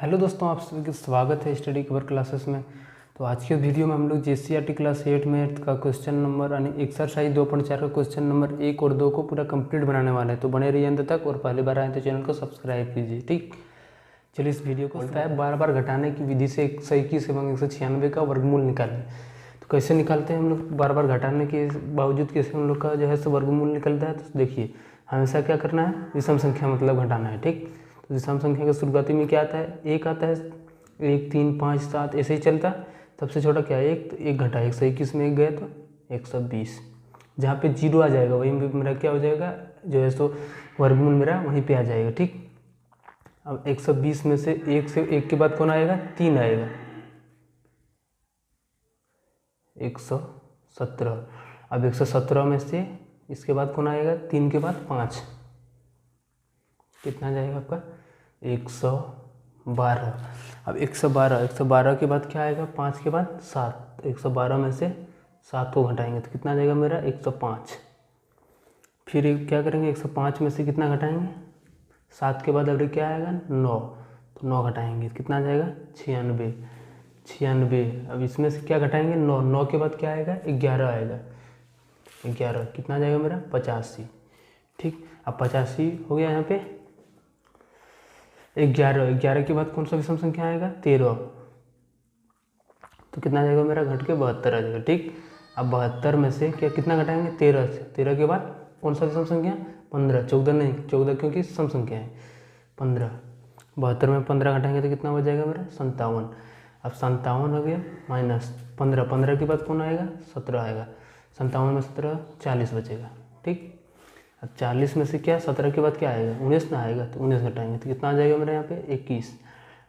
Hello दोस्तों, आप सभी का स्वागत है स्टडी कवर क्लासेस में। तो आज के वीडियो में हम लोग JCRT क्लास 8 मैथ का क्वेश्चन नंबर यानी एक्सरसाइज 2.4 का क्वेश्चन नंबर 1 और 2 को पूरा कंप्लीट बनाने वाले हैं। तो बने रहिए अंत तक और पहली बार आए तो चैनल को सब्सक्राइब कीजिए। ठीक, चलिए इस वीडियो को बोलता है बार बार घटाने की विधि से 121 एवं 196 का वर्गमूल निकालें। तो कैसे निकालते हैं हम लोग? बार बार घटाने के बावजूद कैसे हम लोग का जो है सो वर्गमूल निकलता है। तो देखिए, हमेशा क्या करना है, विषम संख्या मतलब घटाना है। ठीक, तो विषम संख्या के शुरुआती में क्या आता है? एक आता है, 1, 3, 5, 7 ऐसे ही चलता है। सबसे छोटा क्या है? एक, तो एक घटा 121 में एक गया तो 120। जहाँ पे 0 आ जाएगा वहीं पे मेरा क्या हो जाएगा, जो है सो वर्गमूल मेरा वहीं पे आ जाएगा। ठीक, अब 120 में से एक के बाद कौन आएगा? 3 आएगा, 117। अब 117 में से इसके बाद कौन आएगा? 3 के बाद 5, कितना जाएगा आपका? 112। अब 112 के बाद क्या आएगा? 5 के बाद 7। 112 में से 7 को घटाएंगे तो कितना जाएगा मेरा? 105। फिर क्या करेंगे? 105 में से कितना घटाएंगे? 7 के बाद अब क्या आएगा? 9, तो 9 घटाएंगे कितना जाएगा? 96। अब इसमें से क्या घटाएंगे? 9 के बाद क्या आएगा? 11 आएगा, 11 कितना जाएगा मेरा? 85। ठीक, अब 85 हो गया। यहाँ पे 11 के बाद कौन सा विषम संख्या आएगा? 13, तो कितना जाएगा मेरा? घट के 72 आ जाएगा। ठीक, अब 72 में से क्या कितना घटाएंगे? 13 से। 13 के बाद कौन सा विषम संख्या? 15, 14 नहीं, 14 क्योंकि सम संख्या है। 15, 72 में 15 घटाएंगे तो कितना बच जाएगा मेरा? 57। अब 57 हो गया माइनस 15, 15 के बाद कौन आएगा? 17 आएगा। 57 में 17, 40 बचेगा। ठीक, अब 40 में से क्या 17 के बाद क्या आएगा? 19 ना आएगा, तो 19 घटाएंगे तो कितना आ जाएगा मेरा यहाँ पे? 21।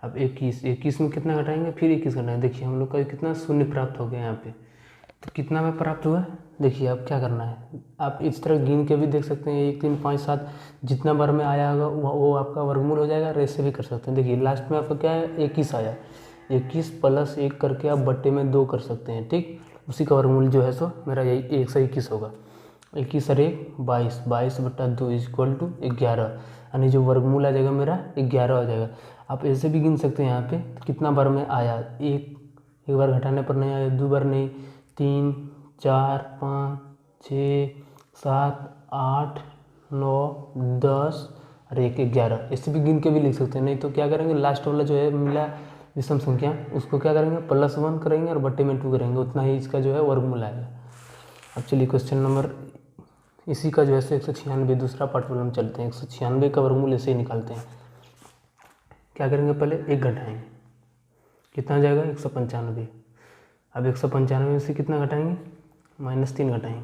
अब 21 में कितना घटाएंगे? फिर 21 घटाएंगे। देखिए हम लोग का कितना शून्य प्राप्त हो गया यहाँ पे। तो कितना में प्राप्त हुआ? देखिए अब क्या करना है, आप इस तरह गिन के भी देख सकते हैं। 1, 3, 5, 7 जितना बार में आया होगा वो आपका वर्गमूल हो जाएगा। ऐसे भी कर सकते हैं। देखिए लास्ट में आपका क्या है? 21 आया। 21 प्लस 1 करके आप बट्टे में 2 कर सकते हैं। ठीक, उसी का वर्गमूल जो है सो मेरा यही 121 होगा। 21 और 1 22, 22/2 इक्वल टू 11, यानी जो वर्गमूल आ जाएगा मेरा 11 आ जाएगा। आप ऐसे भी गिन सकते हैं यहाँ पे कितना बार में आया। एक बार घटाने पर नहीं आया, 2 बार नहीं, 3, 4, 5, 6, 7, 8, 9, 10 और 1, 11 ऐसे भी गिन के भी लिख सकते हैं। नहीं तो क्या करेंगे, लास्ट वाला जो है मिला विषम संख्या उसको क्या करेंगे? +1 करेंगे और बट्टे में 2 करेंगे, उतना ही इसका जो है वर्गमूल आएगा। अब चलिए क्वेश्चन नंबर इसी का जो है 196 दूसरा पार्ट पर हम चलते हैं। 196 का वर्गमूल ऐसे ही निकालते हैं। क्या करेंगे? पहले 1 घटाएंगे, कितना जाएगा? 195। अब 195 में से कितना घटाएंगे? -3 घटाएंगे।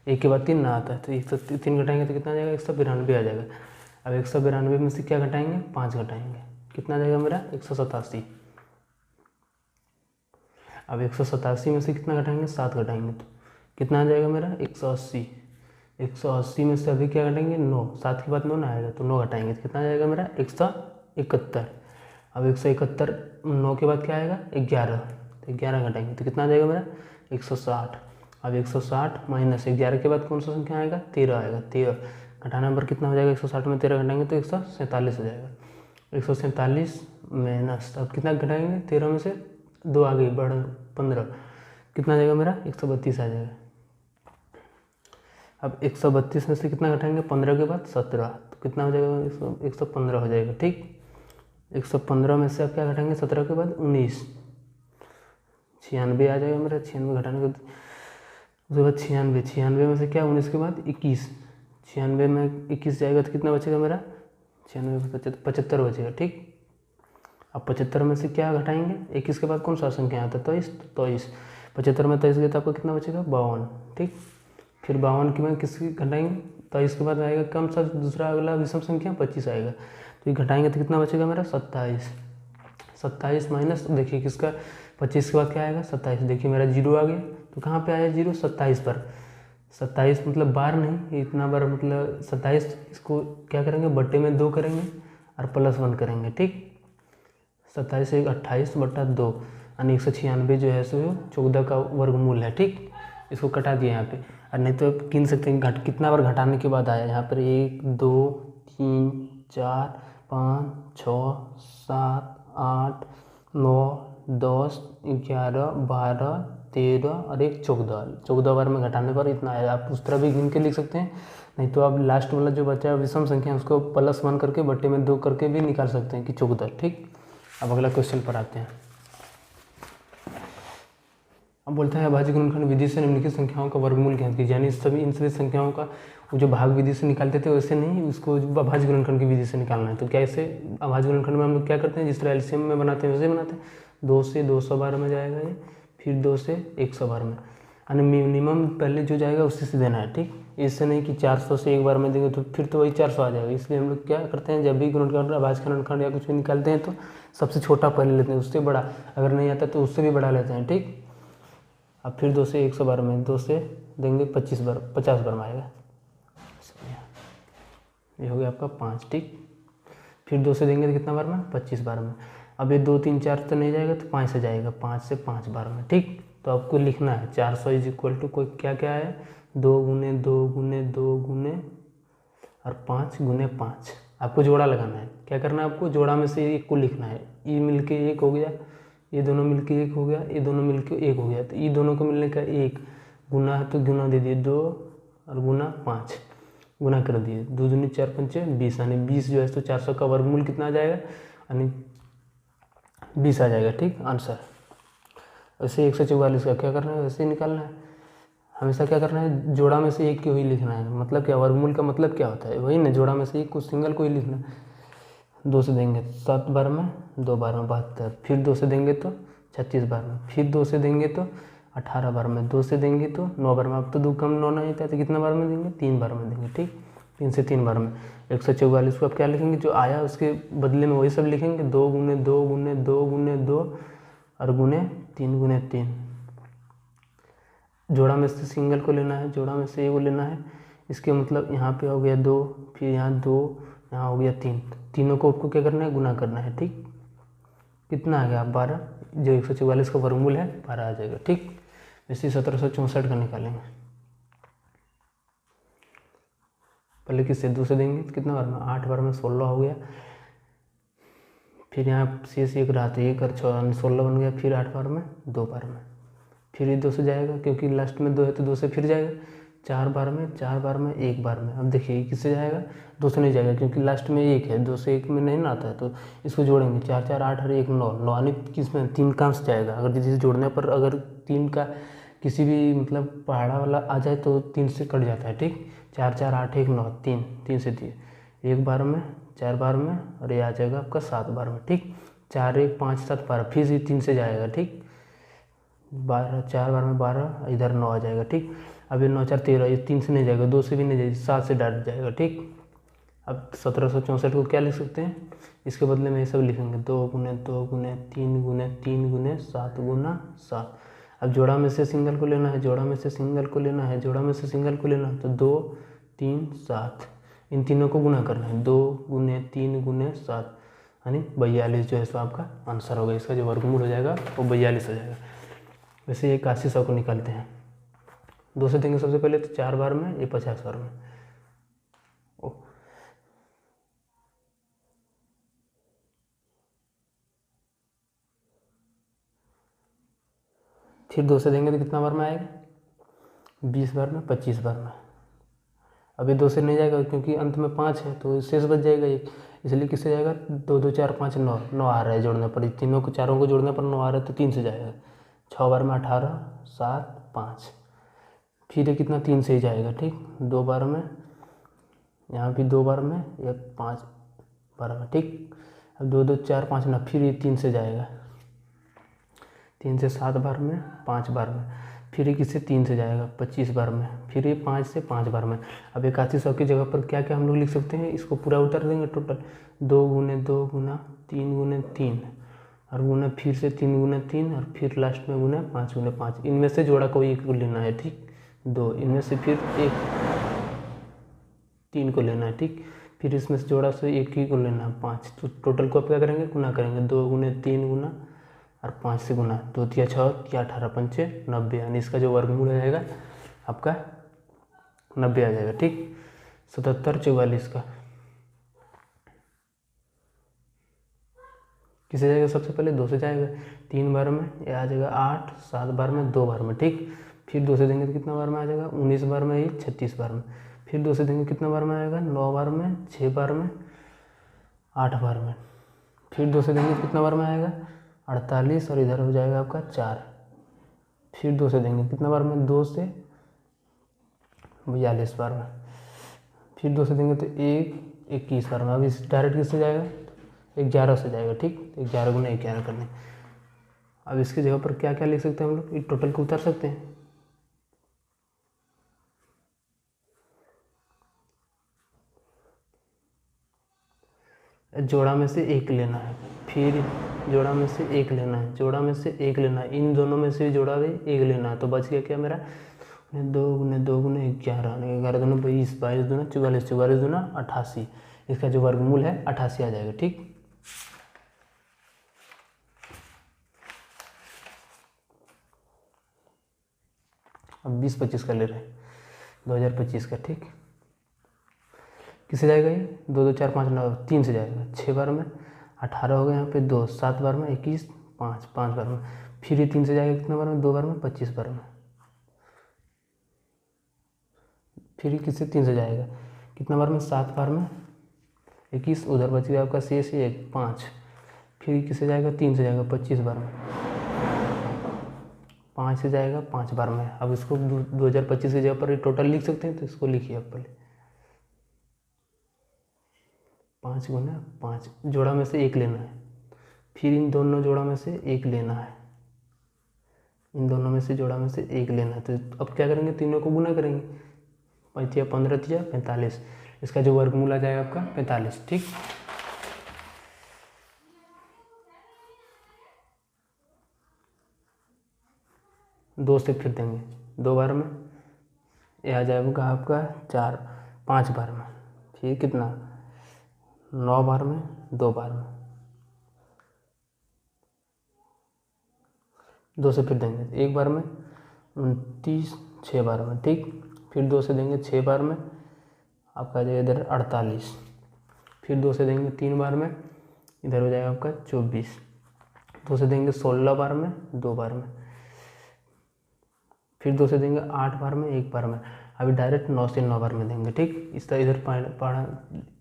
1 के बाद 3 ना आता है, तो 103 घटाएंगे तो कितना जाएगा? 192 आ जाएगा। अब 192 में से क्या घटाएंगे? 5 घटाएंगे, कितना जाएगा मेरा? 187। अब 187 में से कितना घटाएंगे? 7 घटाएंगे तो कितना आ जाएगा मेरा? 180। 180 में से अभी क्या घटाएंगे? 9, 7 के बाद 9 ना आएगा, तो 9 घटाएंगे तो कितना आ जाएगा मेरा? 171। अब 171, 9 के बाद क्या आएगा? 11, तो 11 घटाएंगे तो कितना आ जाएगा मेरा? 160। अब 160 माइनस 11 के बाद कौन सा संख्या आएगा? 13 आएगा। 13 घटाने पर कितना हो जाएगा? 160 में 13 घटाएंगे तो 147 हो जाएगा। 147 माइनस, अब कितना घटाएंगे? 13 में से 2 आ गई, बढ़ 15, कितना आ जाएगा मेरा? 132 आ जाएगा। अब 132 में से कितना घटाएंगे? 15 के बाद 17, तो कितना हो जाएगा? 115 हो जाएगा। ठीक, 115 में से अब क्या घटाएंगे? 17 के बाद 19, 96 आ जाएगा मेरा। 96 घटाने के उसके बाद 96 में से क्या? 19 के बाद 21, 96 में 21 जाएगा तो कितना बचेगा मेरा? 96 75 बचेगा। ठीक, अब 75 में से क्या घटाएंगे? 21 के बाद कौन सा संख्या आता है? 23। 75 में 23 गया तो आपको कितना बचेगा? 52। ठीक, फिर 52 की में किसकी घटाएंगे? 23 के बाद आएगा कौन सा दूसरा अगला विषम संख्या? 25 आएगा, तो ये घटाएंगे तो कितना बचेगा मेरा? 27। 27 माइनस, देखिए किसका? 25 के बाद क्या आएगा? 27। देखिए मेरा 0 आ गया, तो कहाँ पे आया 0? 27 पर। 27 मतलब बार नहीं, इतना बार मतलब 27। इसको क्या करेंगे? बट्टे में 2 करेंगे और +1 करेंगे। ठीक, 27 से 28/2 यानी 196 जो है सो 14 का वर्गमूल है। ठीक, इसको कटा दिया यहाँ पे। और नहीं तो आप गिन सकते हैं कितना बार घटाने के बाद आया। यहाँ पर 1, 2, 3, 4, 5, 6, 7, 8, 9, 10, 11, 12, 13 और एक 14। 14 बार में घटाने पर इतना आया। आप उस तरह भी गिन के लिख सकते हैं, नहीं तो आप लास्ट वाला जो बचा है विषम संख्या उसको +1 करके बट्टे में 2 करके भी निकाल सकते हैं कि 14। ठीक, अब अगला क्वेश्चन पर आते हैं। अब बोलता है अभाज्य गुणनखंड विधि से निम्नलिखित संख्याओं का वर्गमूल ज्ञात कीजिए। यानी इन सभी संख्याओं का जो भाग विधि से निकालते थे वैसे नहीं, उसको अभाज्य गुणनखंड की विधि से निकालना है। तो कैसे अभाज्य गुणनखंड में हम लोग क्या करते हैं, जिस तरह एलसीएम में बनाते हैं वैसे बनाते हैं। 2 से 200 बार में जाएगा ये, फिर 2 से 100 बार में, यानी मिनिमम पहले जो जाएगा उसी से देना है। ठीक, इससे नहीं कि 400 से एक बार में देंगे तो फिर तो वही 400 आ जाएगा। इसलिए हम लोग क्या करते हैं, जब भी गुणनखंड अभाज्य गुणनखंड या कुछ भी निकालते हैं तो सबसे छोटा पहले लेते हैं, उससे बड़ा अगर नहीं आता तो उससे भी बड़ा लेते हैं। ठीक, अब फिर 2 से 100 बार में 2 से देंगे 50 बार में आएगा। ये हो गया आपका 5। ठीक, फिर 2 से देंगे तो कितना बार में, 25 बार में। अब ये 2, 3, 4 तो नहीं जाएगा तो 5 से जाएगा, 5 से 5 बार में। ठीक, तो आपको लिखना है 400 = कोई क्या क्या है, 2 गुने 2 गुने 2 गुने और 5 गुने 5। आपको जोड़ा लगाना है। क्या करना है आपको, जोड़ा में से एक को लिखना है। ये मिलके 1 हो गया, ये दोनों मिलके 1 हो गया, ये दोनों मिलके 1 हो गया। तो ये दोनों को मिलने का 1 गुना है तो गुना दे दिए 2 और गुना 5 गुना कर दिए। 2 दूनी 4 पंचे 20, यानी 20 जो है तो 400 का वर्गमूल कितना आ जाएगा, यानी 20 आ जाएगा। ठीक, आंसर। वैसे 144 का क्या करना है, वैसे ही निकालना है। हमेशा क्या करना है, जोड़ा में से एक को ही लिखना है। मतलब क्या, वर्गमूल का मतलब क्या होता है, वही ना, जोड़ा में से एक को सिंगल को ही लिखना है। 2 से देंगे 7 बार में, 2 बार में 72, फिर 2 से देंगे तो 36 बार में, फिर 2 से देंगे तो 18 बार में, 2 से देंगे तो 9 बार में। अब तो 2 कम 9 नहीं था तो कितना बार में देंगे, 3 बार में देंगे। ठीक, 3 से 3 बार में। 144 को आप क्या लिखेंगे, जो आया उसके बदले में वही सब लिखेंगे, 2 गुने 2 गुने 2 गुने 2 और गुने 3 गुने 3। जोड़ा में से सिंगल को लेना है, जोड़ा में से ए को लेना है। इसके मतलब यहाँ पे हो गया 2, फिर यहाँ 2, यहाँ हो गया 3। तीनों को आपको क्या करना है, गुना करना है। ठीक, कितना आ गया 12, जो 144 का वर्गमूल है 12 आ जाएगा। ठीक, वैसे 1764 का निकालेंगे। पहले किससे, 2 से देंगे तो कितना बार में, 8 बार में 16 हो गया। फिर यहाँ शेष 1 रहा तो 1 और 16 बन गया। फिर 8 बार में 2 बार में, फिर ये 2 से जाएगा क्योंकि लास्ट में 2 है तो 2 से फिर जाएगा। 4 बार में, 4 बार में, 1 बार में। अब देखिए किससे जाएगा, 2 से नहीं जाएगा क्योंकि लास्ट में 1 है, 2 से 1 में नहीं ना आता है। तो इसको जोड़ेंगे, 4 4 8 और 1 9, 9 यानी किस में 3 काम से जाएगा। अगर किसी से जोड़ने पर अगर 3 का किसी भी मतलब पहाड़ा वाला आ जाए तो 3 से कट जाता है। ठीक, 4 4 8 1 9, 3 से 3, 1 बार में, 4 बार में और ये आ जाएगा आपका 7 बार में। ठीक, 4 1 5 7 12, फिर ये 3 से जाएगा। ठीक, 12, 4 बार में 12, इधर 9 आ जाएगा। ठीक, अब ये 9 4 13, ये 3 से नहीं जाएगा, 2 से भी नहीं जाएगा, 7 से डाट जाएगा। ठीक, अब 1764 को क्या लिख सकते हैं, इसके बदले में ये सब लिखेंगे, 2 गुने 2 गुने 3 गुने 3 गुने 7 गुना 7। अब जोड़ा में से सिंगल को लेना है, जोड़ा में से सिंगल को लेना है, जोड़ा में से सिंगल को लेना है। तो 2 3 7, इन तीनों को गुना करना है, 2 गुने 3 गुने 7, यानी 42 जो है सो आपका आंसर होगा। इसका जो वर्गमूल हो जाएगा वो 42 हो जाएगा। वैसे ये 8100 को निकालते हैं। 2 से देंगे सबसे पहले तो 4 बार में, ये 50 बार में। फिर 2 से देंगे तो कितना बार में आएगा, 20 बार में, 25 बार में। अभी 2 से नहीं जाएगा क्योंकि अंत में 5 है तो शेष बच जाएगा एक, इसलिए किससे जाएगा, 2 2 4 5 9, 9 आ रहा है जोड़ने पर, तीनों को चारों को जोड़ने पर 9 आ रहा है तो 3 से जाएगा। 6 बार में 18 7 5, फिर ये कितना 3 से ही जाएगा। ठीक, 2 बार में, यहाँ भी 2 बार में, या 5 बार में। ठीक, अब 2 2 4 5 9, फिर ये 3 से जाएगा, 3 से 7 बार में, 5 बार में, फिर ये किससे 3 से जाएगा 25 बार में, फिर ये 5 से 5 बार में। अब 8100 की जगह पर क्या क्या हम लोग लिख सकते हैं, इसको पूरा उतार देंगे टोटल, 2 गुने 2 गुना 3 गुने 3 और गुना फिर से 3 गुने 3 और फिर लास्ट में गुना 5 गुने 5। इनमें से जोड़ा कोई एक को लेना है। ठीक, 2, इनमें से फिर एक 3 को लेना है। ठीक, फिर इसमें से जोड़ा से एक ही को लेना है 5। तो टोटल को आप क्या करेंगे, गुना करेंगे, 2 गुने 3 गुना और 5 से गुना, 2 तिया 6 तिया 18 पंचे 90, यानी इसका जो वर्गमूल हो जाएगा आपका 90 आ जाएगा। ठीक, 77 44 का किसे जाएगा, सबसे पहले 2 से जाएगा, 3 बार में ये आ जाएगा 8, 7 बार में 2 बार में, ठीक। फिर 2 से देंगे तो कितना बार में आ जाएगा, 19 बार में, ये 36 बार में। फिर 2 से देंगे कितना बार में आएगा, 9 बार में, 6 बार में, 8 बार में। फिर 2 से देंगे कितना बार में आएगा, 48, और इधर हो जाएगा आपका 4। फिर 2 से देंगे कितना बार में, 2 से 42 बार में। फिर 2 से देंगे तो 21 बार में। अब इस डायरेक्ट किससे जाएगा, 11 से जाएगा, ठीक। 11 गुना 11 करने। अब इसकी जगह पर क्या क्या लिख सकते हैं हम लोग, टोटल को उतार सकते हैं। जोड़ा में से 1 लेना है, फिर जोड़ा में से 1 लेना है, जोड़ा में से 1 लेना है, इन दोनों में से भी जोड़ा भी 1 लेना है। तो बच गया क्या मेरा, 2 गुने 2 गुने 11, 11 दूना 22, 22 दूना 44, 44 दूना 88। इसका जो वर्गमूल है 88 आ जाएगा, ठीक। अब 20-25 का ले रहे हैं, 2025 का, ठीक। किसे जाएगा ये, 2 2 4 5 9, 3 से जाएगा, 6 बार में, 18 हो गया यहाँ पे 2, 7 बार में, 21, 5 बार में। फिर ये 3 से जाएगा कितना बार में, 2 बार में, 25 बार में। फिर किससे 3 से जाएगा कितना बार में, 7 बार में, 21, उधर बच गया आपका शेष 1, 5। फिर किससे जाएगा, 3 से जाएगा 25 बार में, 5 से जाएगा 5 बार में। अब इसको 2025 की जगह पर टोटल लिख सकते हैं, तो इसको लिखिए आप पहले, 5 गुना 5, जोड़ा में से 1 लेना है। फिर इन दोनों जोड़ा में से 1 लेना है, इन दोनों में से जोड़ा में से 1 लेना है। तो अब क्या करेंगे, तीनों को गुना करेंगे, 5 15 45। इसका जो वर्गमूल आ जाएगा आपका 45, ठीक। दो से फिर देंगे 2 बार में, यह आ जाएगा आपका 4, 5 बार में। फिर कितना, 9 बार में, 2 बार में। 2 से फिर देंगे 1 बार में, 29, 6 बार में, ठीक। फिर 2 से देंगे 6 बार में, आपका आ जाएगा इधर 48। फिर 2 से देंगे 3 बार में, इधर हो जाएगा आपका 24। 2 से देंगे 16 बार में, 2 बार में। फिर 2 से देंगे 8 बार में, 1 बार में। अभी डायरेक्ट 9 से 9 बार में देंगे, ठीक। इस तरह इधर पढ़ा,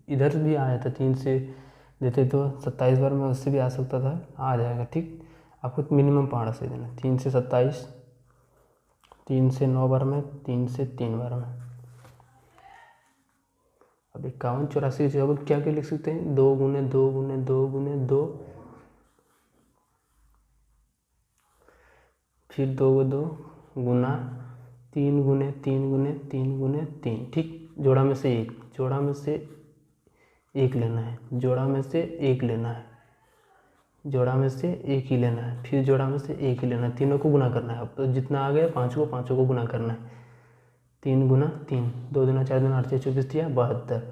इधर भी आया था, 3 से देते तो 27 बार में, उससे भी आ सकता था, आ जाएगा, ठीक। आपको मिनिमम पहाड़ा से देना, 3 से 27, 3 से 9 बार में, 3 से 3 बार में। अब 51 84 की जगह क्या क्या लिख सकते हैं, 2 गुने 2 गुने 2 गुने 2, फिर 2 2 गुना 3 गुने 3 गुने 3 गुने 3, ठीक। जोड़ा में से 1, जोड़ा में से 1 लेना है, जोड़ा में से 1 लेना है, जोड़ा में से 1 ही लेना है, फिर जोड़ा में से 1 ही लेना है। तीनों को गुना करना है। अब तो जितना आ गया 5 को गुना करना है, 3 गुना 3, 2 दूना 4 दूना 8 6 24 72।